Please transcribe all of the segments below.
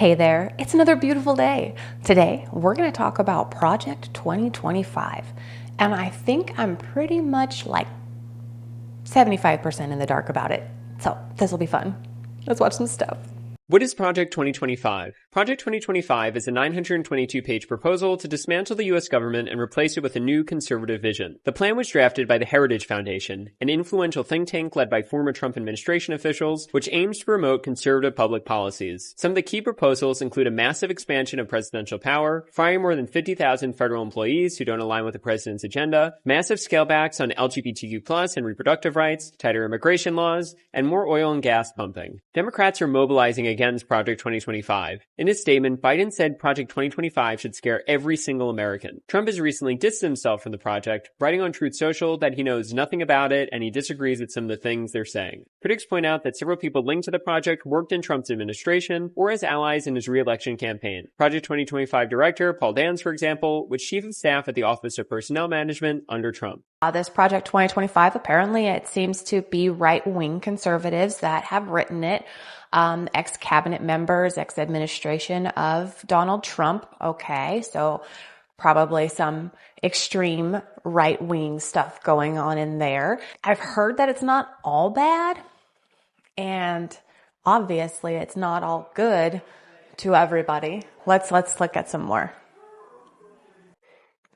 Hey there, it's another beautiful day. Today, we're going to talk about Project 2025. And I think I'm pretty much like 75% in the dark about it. So this will be fun. Let's watch some stuff. What is Project 2025? Project 2025 is a 922-page proposal to dismantle the U.S. government and replace it with a new conservative vision. The plan was drafted by the Heritage Foundation, an influential think tank led by former Trump administration officials, which aims to promote conservative public policies. Some of the key proposals include a massive expansion of presidential power, firing more than 50,000 federal employees who don't align with the president's agenda, massive scalebacks on LGBTQ+ and reproductive rights, tighter immigration laws, and more oil and gas pumping. Democrats are mobilizing against Project 2025. In his statement, Biden said Project 2025 should scare every single American. Trump has recently distanced himself from the project, writing on Truth Social that he knows nothing about it and he disagrees with some of the things they're saying. Critics point out that several people linked to the project worked in Trump's administration or as allies in his re-election campaign. Project 2025 director Paul Dans, for example, was chief of staff at the Office of Personnel Management under Trump. This Project 2025, apparently it seems to be right-wing conservatives that have written it. Ex-cabinet members, ex-administration of Donald Trump. Okay, so probably some extreme right-wing stuff going on in there. I've heard that it's not all bad, and obviously it's not all good to everybody. Let's look at some more.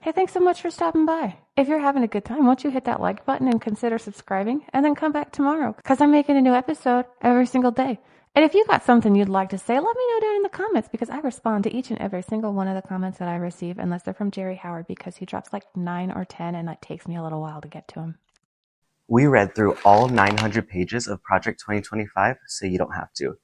Hey, thanks so much for stopping by. If you're having a good time, won't you hit that like button and consider subscribing, and then come back tomorrow, because I'm making a new episode every single day. And if you got something you'd like to say, let me know down in the comments, because I respond to each and every single one of the comments that I receive, unless they're from Jerry Howard, because he drops like 9 or 10 and it takes me a little while to get to him. We read through all 900 pages of Project 2025, so you don't have to.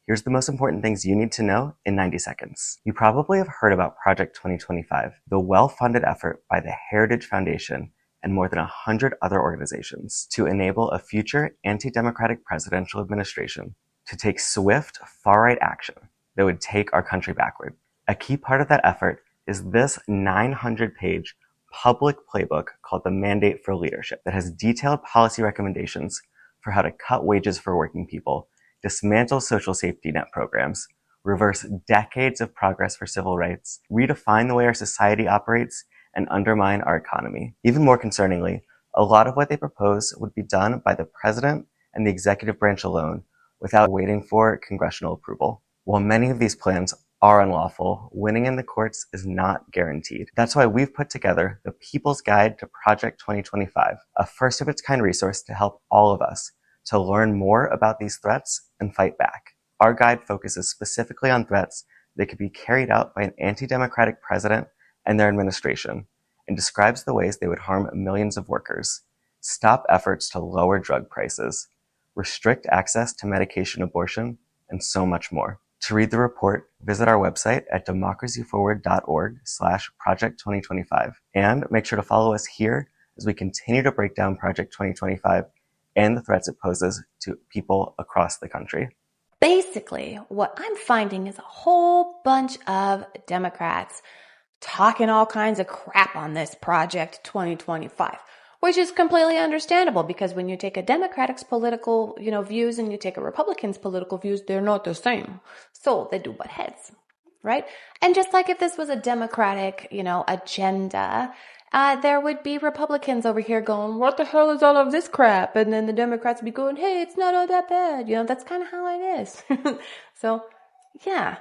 Here's the most important things you need to know in 90 seconds. You probably have heard about Project 2025, the well-funded effort by the Heritage Foundation and more than 100 other organizations to enable a future anti-democratic presidential administration to take swift, far-right action that would take our country backward. A key part of that effort is this 900-page public playbook called the Mandate for Leadership that has detailed policy recommendations for how to cut wages for working people, dismantle social safety net programs, reverse decades of progress for civil rights, redefine the way our society operates, and undermine our economy. Even more concerningly, a lot of what they propose would be done by the president and the executive branch alone, without waiting for congressional approval. While many of these plans are unlawful, winning in the courts is not guaranteed. That's why we've put together the People's Guide to Project 2025, a first-of-its-kind resource to help all of us to learn more about these threats and fight back. Our guide focuses specifically on threats that could be carried out by an anti-democratic president and their administration, and describes the ways they would harm millions of workers, stop efforts to lower drug prices, restrict access to medication abortion, and so much more. To read the report, visit our website at democracyforward.org/project2025, and make sure to follow us here as we continue to break down Project 2025 and the threats it poses to people across the country. Basically, what I'm finding is a whole bunch of Democrats talking all kinds of crap on this Project 2025. Which is completely understandable, because when you take a Democratic's political, views and you take a Republican's political views, they're not the same. So they do butt heads, right? And just like if this was a Democratic, agenda, there would be Republicans over here going, what the hell is all of this crap? And then the Democrats would be going, hey, it's not all that bad. That's kind of how it is. So, yeah.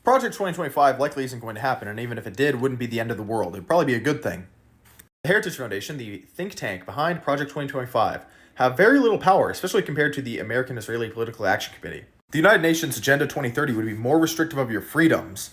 Project 2025 likely isn't going to happen, and even if it did, wouldn't be the end of the world. It'd probably be a good thing. The Heritage Foundation, the think tank behind Project 2025, have very little power, especially compared to the American Israeli Political Action Committee. The United Nations Agenda 2030 would be more restrictive of your freedoms,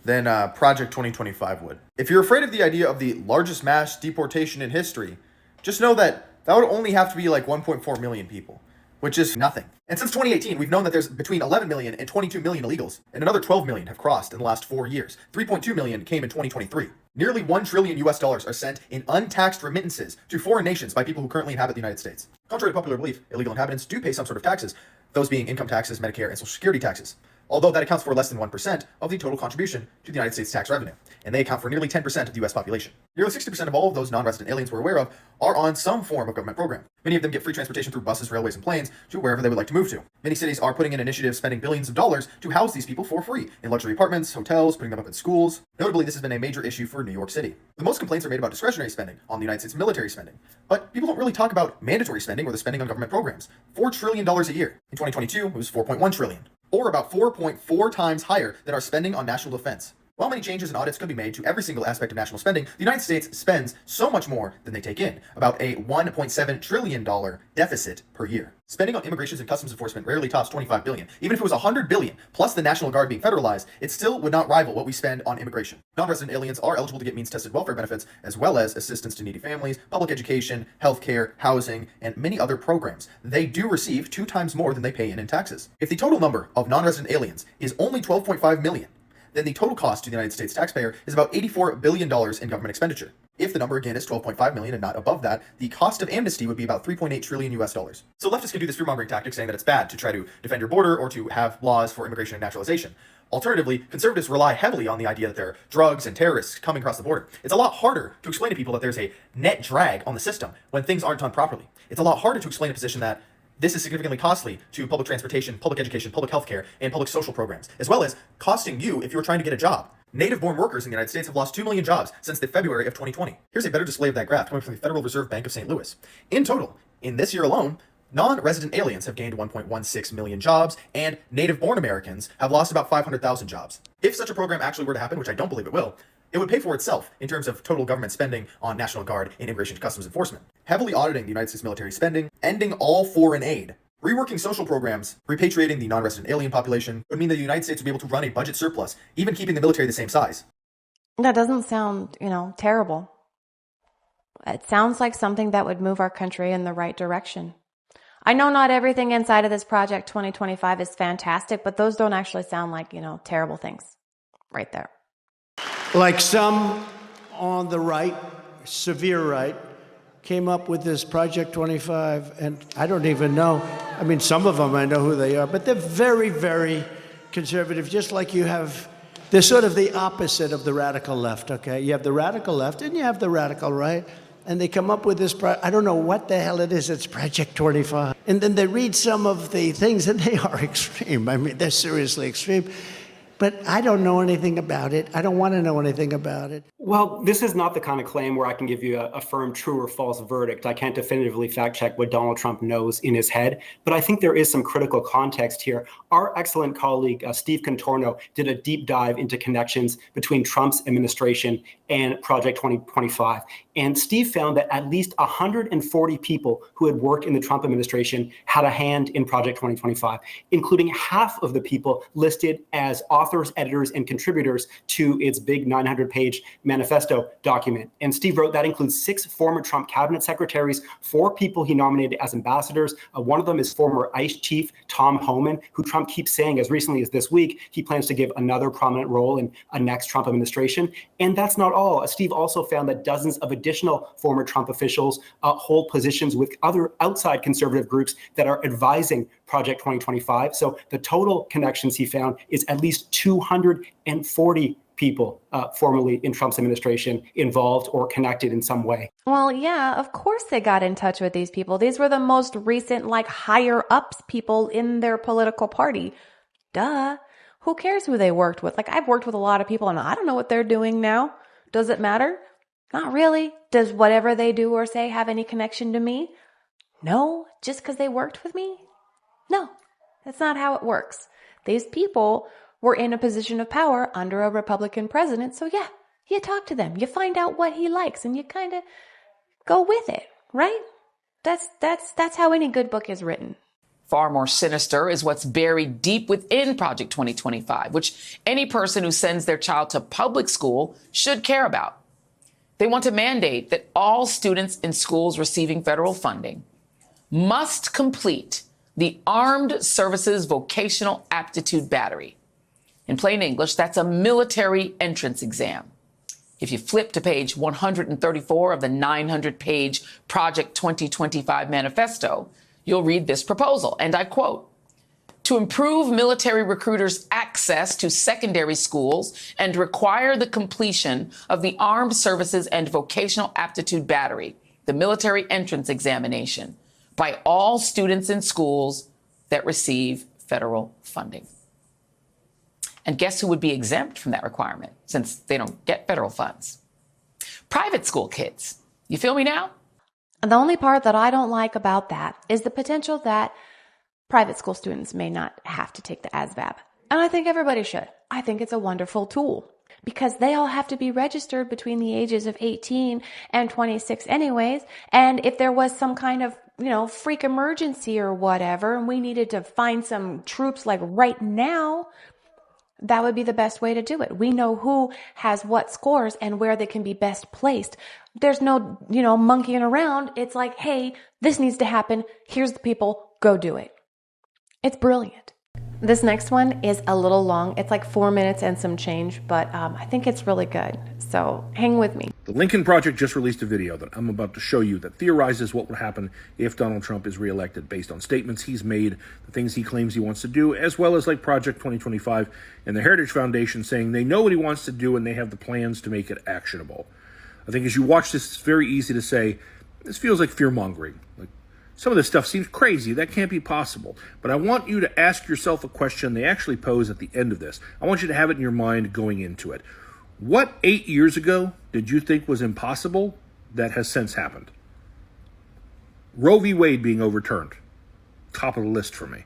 than Project 2025 would. If you're afraid of the idea of the largest mass deportation in history, just know that would only have to be like 1.4 million people, which is nothing. And since 2018, we've known that there's between 11 million and 22 million illegals, and another 12 million have crossed in the last 4 years. 3.2 million came in 2023. Nearly $1 trillion are sent in untaxed remittances to foreign nations by people who currently inhabit the United States. Contrary to popular belief, illegal inhabitants do pay some sort of taxes, those being income taxes, Medicare, and Social Security taxes. although that accounts for less than 1% of the total contribution to the United States tax revenue, and they account for nearly 10% of the US population. Nearly 60% of all of those non-resident aliens we're aware of are on some form of government program. Many of them get free transportation through buses, railways, and planes to wherever they would like to move to. Many cities are putting in initiatives spending billions of dollars to house these people for free in luxury apartments, hotels, putting them up in schools. Notably, this has been a major issue for New York City. The most complaints are made about discretionary spending on the United States military spending, but people don't really talk about mandatory spending or the spending on government programs. $4 trillion a year. In 2022, it was $4.1 trillion, or about 4.4 times higher than our spending on national defense. While many changes and audits could be made to every single aspect of national spending, the United States spends so much more than they take in, about a $1.7 trillion deficit per year. Spending on immigration and customs enforcement rarely tops $25 billion. Even if it was $100 billion, plus the National Guard being federalized, it still would not rival what we spend on immigration. Non-resident aliens are eligible to get means-tested welfare benefits, as well as assistance to needy families, public education, healthcare, housing, and many other programs. They do receive 2 times more than they pay in taxes. If the total number of non-resident aliens is only 12.5 million, then the total cost to the United States taxpayer is about $84 billion in government expenditure. If the number again is 12.5 million and not above that, the cost of amnesty would be about 3.8 trillion US dollars. So leftists can do this fear-mongering tactic saying that it's bad to try to defend your border or to have laws for immigration and naturalization. Alternatively, conservatives rely heavily on the idea that there are drugs and terrorists coming across the border. It's a lot harder to explain to people that there's a net drag on the system when things aren't done properly. It's a lot harder to explain a position that this is significantly costly to public transportation, public education, public healthcare, and public social programs, as well as costing you if you're trying to get a job. Native-born workers in the United States have lost 2 million jobs since the February of 2020. Here's a better display of that graph coming from the Federal Reserve Bank of St. Louis. In total, in this year alone, non-resident aliens have gained 1.16 million jobs, and native-born Americans have lost about 500,000 jobs. If such a program actually were to happen, which I don't believe it will, it would pay for itself in terms of total government spending on National Guard and Immigration and Customs Enforcement, heavily auditing the United States military spending, ending all foreign aid, reworking social programs, repatriating the non-resident alien population would mean that the United States would be able to run a budget surplus, even keeping the military the same size. That doesn't sound, terrible. It sounds like something that would move our country in the right direction. I know not everything inside of this Project 2025 is fantastic, but those don't actually sound like, terrible things right there. Like some on the right, severe right, came up with this Project 25, and I don't even know. I mean, some of them I know who they are, but they're very, very conservative, just like you have. They're sort of the opposite of the radical left, okay? You have the radical left and you have the radical right, and they come up with this, I don't know what the hell it is, it's Project 25. And then they read some of the things, and they are extreme. I mean, they're seriously extreme. But I don't know anything about it. I don't want to know anything about it. Well, this is not the kind of claim where I can give you a firm true or false verdict. I can't definitively fact check what Donald Trump knows in his head, but I think there is some critical context here. Our excellent colleague, Steve Contorno, did a deep dive into connections between Trump's administration and Project 2025. And Steve found that at least 140 people who had worked in the Trump administration had a hand in Project 2025, including half of the people listed as authors, editors, and contributors to its big 900-page manifesto document. And Steve wrote that includes 6 former Trump cabinet secretaries, 4 people he nominated as ambassadors. One of them is former ICE chief Tom Homan, who Trump keeps saying as recently as this week he plans to give another prominent role in a next Trump administration. And that's not all. Steve also found that dozens of additional former Trump officials hold positions with other outside conservative groups that are advising Project 2025. So the total connections he found is at least 240 people formerly in Trump's administration involved or connected in some way. Well, yeah, of course they got in touch with these people. These were the most recent, higher ups people in their political party. Duh. Who cares who they worked with? I've worked with a lot of people and I don't know what they're doing now. Does it matter? Not really. Does whatever they do or say have any connection to me? No. Just because they worked with me? No. That's not how it works. These people were in a position of power under a Republican president. So yeah, you talk to them. You find out what he likes and you kind of go with it, right? That's how any good book is written. Far more sinister is what's buried deep within Project 2025, which any person who sends their child to public school should care about. They want to mandate that all students in schools receiving federal funding must complete the Armed Services Vocational Aptitude Battery. In plain English, that's a military entrance exam. If you flip to page 134 of the 900-page Project 2025 manifesto, you'll read this proposal, and I quote, to improve military recruiters' access to secondary schools and require the completion of the Armed Services and Vocational Aptitude Battery, the military entrance examination, by all students in schools that receive federal funding. And guess who would be exempt from that requirement since they don't get federal funds? Private school kids. You feel me now? The only part that I don't like about that is the potential that private school students may not have to take the ASVAB. And I think everybody should. I think it's a wonderful tool because they all have to be registered between the ages of 18 and 26 anyways. And if there was some kind of, freak emergency or whatever, and we needed to find some troops like right now, that would be the best way to do it. We know who has what scores and where they can be best placed. There's no, monkeying around. It's like, hey, this needs to happen. Here's the people. Go do it. It's brilliant. This next one is a little long. It's like 4 minutes and some change, but I think it's really good. So hang with me. The Lincoln Project just released a video that I'm about to show you that theorizes what would happen if Donald Trump is reelected based on statements he's made, the things he claims he wants to do, as well as like Project 2025 and the Heritage Foundation saying they know what he wants to do and they have the plans to make it actionable. I think as you watch this, it's very easy to say, this feels like fear-mongering. Like, some of this stuff seems crazy. That can't be possible. But I want you to ask yourself a question they actually pose at the end of this. I want you to have it in your mind going into it. What 8 years ago did you think was impossible that has since happened? Roe v. Wade being overturned. Top of the list for me.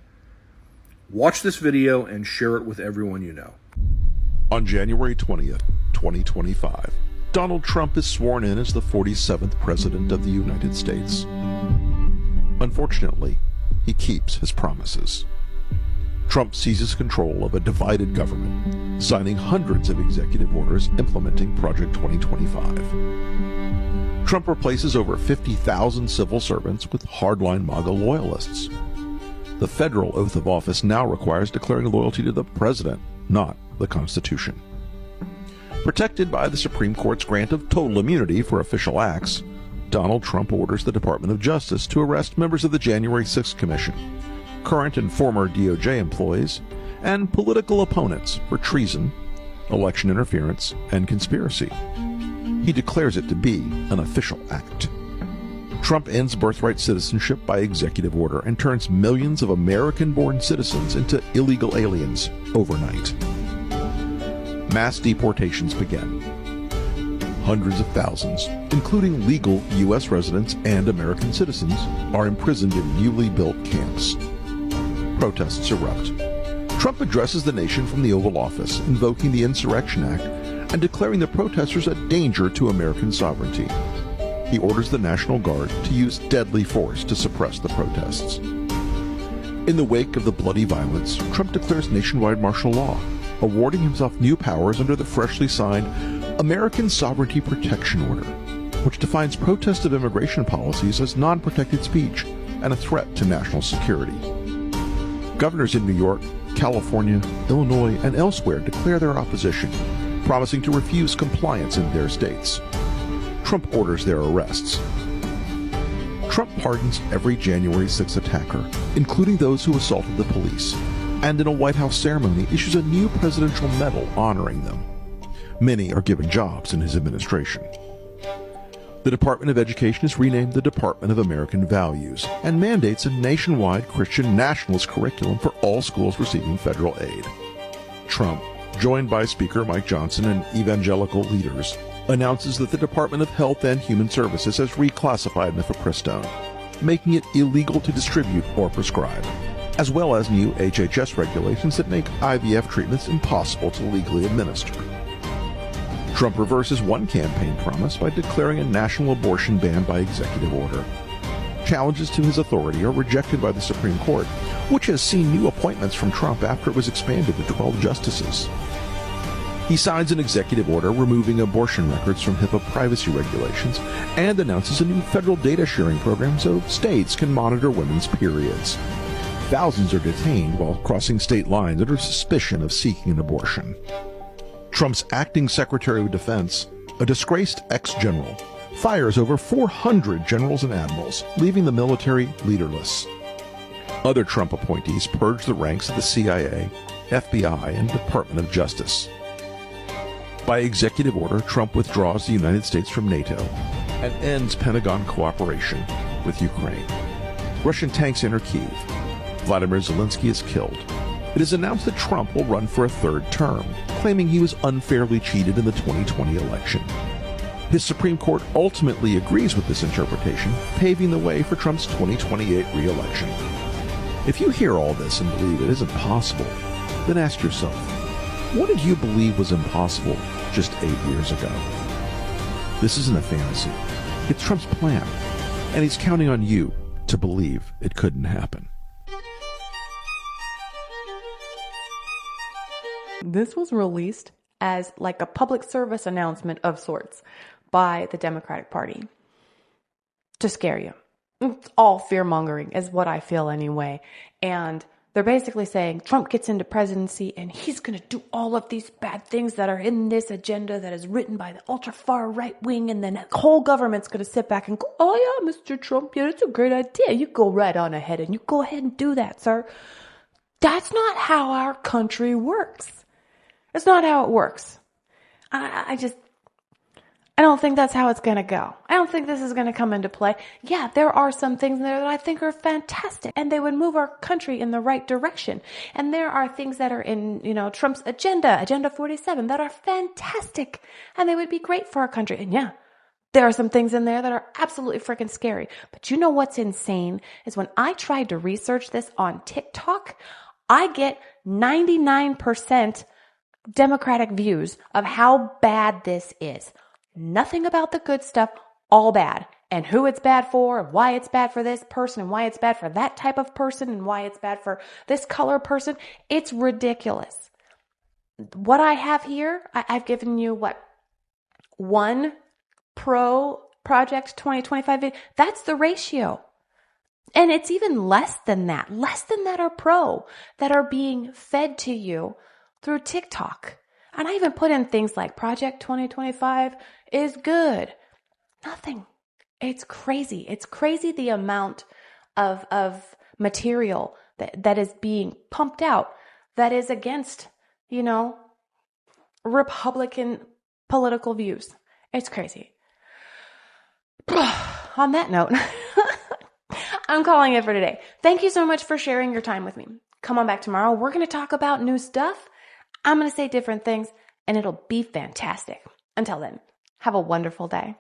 Watch this video and share it with everyone you know. On January 20th, 2025, Donald Trump is sworn in as the 47th President of the United States. Unfortunately, he keeps his promises. Trump seizes control of a divided government, signing hundreds of executive orders implementing Project 2025. Trump replaces over 50,000 civil servants with hardline MAGA loyalists. The federal oath of office now requires declaring loyalty to the president, not the Constitution. Protected by the Supreme Court's grant of total immunity for official acts, Donald Trump orders the Department of Justice to arrest members of the January 6th Commission, current and former DOJ employees, and political opponents for treason, election interference, and conspiracy. He declares it to be an official act. Trump ends birthright citizenship by executive order and turns millions of American-born citizens into illegal aliens overnight. Mass deportations begin. Hundreds of thousands, including legal U.S. residents and American citizens, are imprisoned in newly built camps. Protests erupt. Trump addresses the nation from the Oval Office, invoking the Insurrection Act and declaring the protesters a danger to American sovereignty. He orders the National Guard to use deadly force to suppress the protests. In the wake of the bloody violence, Trump declares nationwide martial law, awarding himself new powers under the freshly signed American Sovereignty Protection Order, which defines protest of immigration policies as non-protected speech and a threat to national security. Governors in New York, California, Illinois, and elsewhere declare their opposition, promising to refuse compliance in their states. Trump orders their arrests. Trump pardons every January 6th attacker, including those who assaulted the police, and in a White House ceremony issues a new presidential medal honoring them. Many are given jobs in his administration. The Department of Education is renamed the Department of American Values and mandates a nationwide Christian nationalist curriculum for all schools receiving federal aid. Trump, joined by Speaker Mike Johnson and evangelical leaders, announces that the Department of Health and Human Services has reclassified mifepristone, making it illegal to distribute or prescribe, as well as new HHS regulations that make IVF treatments impossible to legally administer. Trump reverses one campaign promise by declaring a national abortion ban by executive order. Challenges to his authority are rejected by the Supreme Court, which has seen new appointments from Trump after it was expanded to 12 justices. He signs an executive order removing abortion records from HIPAA privacy regulations and announces a new federal data sharing program so states can monitor women's periods. Thousands are detained while crossing state lines under suspicion of seeking an abortion. Trump's acting Secretary of Defense, a disgraced ex-general, fires over 400 generals and admirals, leaving the military leaderless. Other Trump appointees purged the ranks of the CIA, FBI, and Department of Justice. By executive order, Trump withdraws the United States from NATO and ends Pentagon cooperation with Ukraine. Russian tanks enter Kyiv. Vladimir Zelensky is killed. It is announced that Trump will run for a third term, claiming he was unfairly cheated in the 2020 election. His Supreme Court ultimately agrees with this interpretation, paving the way for Trump's 2028 re-election. If you hear all this and believe it isn't possible, then ask yourself, what did you believe was impossible just 8 years ago? This isn't a fantasy. It's Trump's plan, and he's counting on you to believe it couldn't happen. This was released as like a public service announcement of sorts by the Democratic Party to scare you. It's all fear-mongering is what I feel anyway. And they're basically saying Trump gets into presidency and he's going to do all of these bad things that are in this agenda that is written by the ultra-far right wing, and then the whole government's going to sit back and go, oh yeah, Mr. Trump, yeah, that's a great idea. You go right on ahead and you go ahead and do that, sir. That's not how our country works. It's not how it works. I don't think that's how it's going to go. I don't think this is going to come into play. Yeah, there are some things there that I think are fantastic, and they would move our country in the right direction. And there are things that are in, Trump's Agenda 47, that are fantastic, and they would be great for our country. And yeah, there are some things in there that are absolutely freaking scary. But you know what's insane is when I tried to research this on TikTok, I get 99% Democratic views of how bad this is. Nothing about the good stuff, all bad. And who it's bad for, and why it's bad for this person, and why it's bad for that type of person, and why it's bad for this color person. It's ridiculous. What I have here, I've given you one pro Project 2025 video. That's the ratio. And it's even less than that are pro, that are being fed to you through TikTok. And I even put in things like Project 2025 is good. Nothing. It's crazy. It's crazy the amount of material that is being pumped out that is against, Republican political views. It's crazy. On that note, I'm calling it for today. Thank you so much for sharing your time with me. Come on back tomorrow. We're going to talk about new stuff. I'm going to say different things, and it'll be fantastic. Until then, have a wonderful day.